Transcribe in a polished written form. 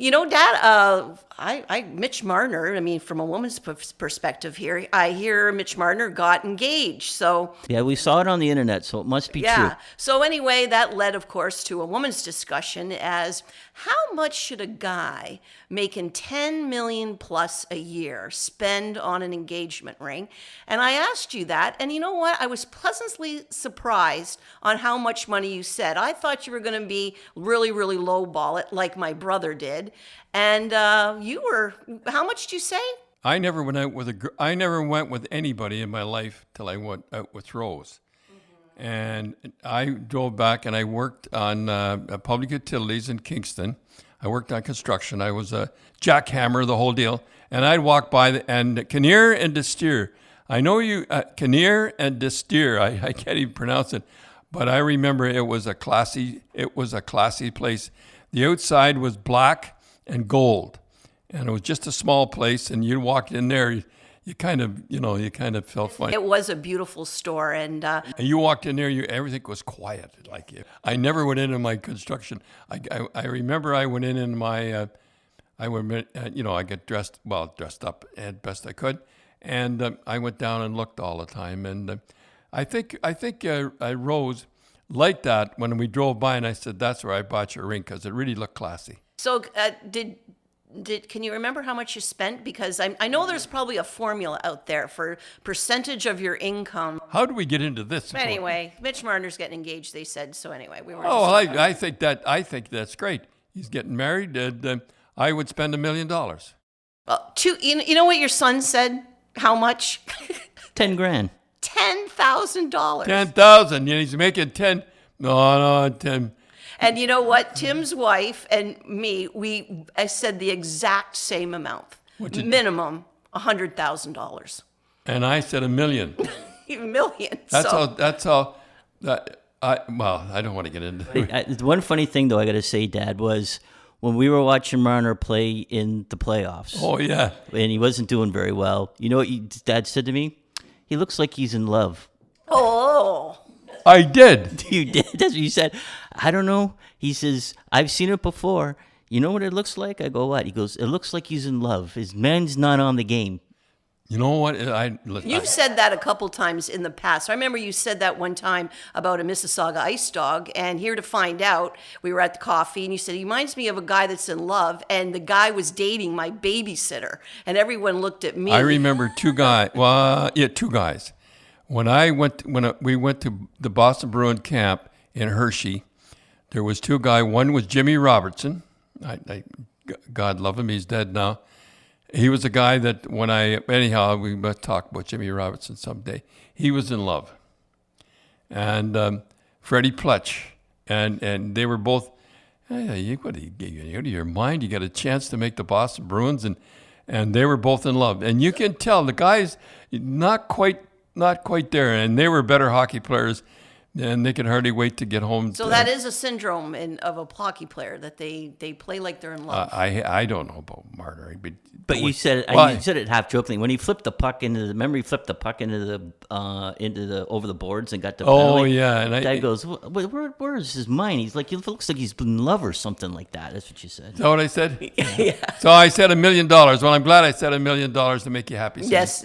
Dad, Mitch Marner, I mean, from a woman's perspective here, I hear Mitch Marner got engaged. So, Yeah, we saw it on the internet, so it must be true. yeah. So anyway, that led, of course, to a woman's discussion as how much should a guy making 10 million plus a year spend on an engagement ring? And I asked you that, and you know what? I was pleasantly surprised on how much money you said. I thought you were going to be really, really lowball it, like my brother did. And you were, how much did you say? I never went out with I never went with anybody in my life till I went out with Rose. And I drove back and I worked on public utilities in Kingston. I worked on construction. I was a jackhammer, the whole deal. And I'd walk by and Kinnear and Destier. I know you, Kinnear and Destier. I can't even pronounce it, but I remember it was a classy place. The outside was black and gold, and it was just a small place. And you walked in there. You kind of felt funny. It was a beautiful store, and you walked in there. Up was quiet. I never went into my construction. I remember I went in my, I get dressed up as best I could, and I went down and looked all the time. And I think Rose liked that when we drove by, and I said, "That's where I bought your ring," because it really looked classy. So can you remember how much you spent? Because I know there's probably a formula out there for percentage of your income. How do we get into this? Anyway, Mitch Marner's getting engaged, they said. So anyway, we were. Oh, I think that's great. He's getting married, and I would spend $1 million. You know what your son said? How much? 10 grand. $10,000. 10,000. Yeah, he's making 10. No, 10. And you know what? Tim's wife and me, I said the exact same amount. Minimum $100,000. And I said $1 million. Million. That's how. I don't want to get into it. One funny thing, though, I got to say, Dad, was when we were watching Marner play in the playoffs. Oh, yeah. And he wasn't doing very well. You know what Dad said to me? He looks like he's in love. Oh. I did. You did? That's what you said. I don't know. He says, I've seen it before. You know what it looks like? I go, what? He goes, it looks like he's in love. His man's not on the game. You know what? You've said that a couple times in the past. I remember you said that one time about a Mississauga ice dog, and here to find out, we were at the coffee, and you said, he reminds me of a guy that's in love, and the guy was dating my babysitter, and everyone looked at me. I remember two guys. Two guys. When we went to the Boston Bruin camp in Hershey, there was two guys. One was Jimmy Robertson. God love him. He's dead now. He was a guy that we must talk about Jimmy Robertson someday. He was in love. And Freddie Pletch. And they were both, you out of your mind. You got a chance to make the Boston Bruins. And they were both in love. And you can tell the guys not quite there. And they were better hockey players. And they could hardly wait to get home. So that is a syndrome of a hockey player, that they play like they're in love. I don't know about Marner, but you said it half jokingly when he flipped the puck into the. Remember, he flipped the puck into the over the boards and got the penalty? Oh yeah, and Dad goes, where is his mind? He's like, it looks like he's in love or something like that. That's what you said. Is that what I said? Yeah. So I said $1 million. Well, I'm glad I said $1 million to make you happy. Yes.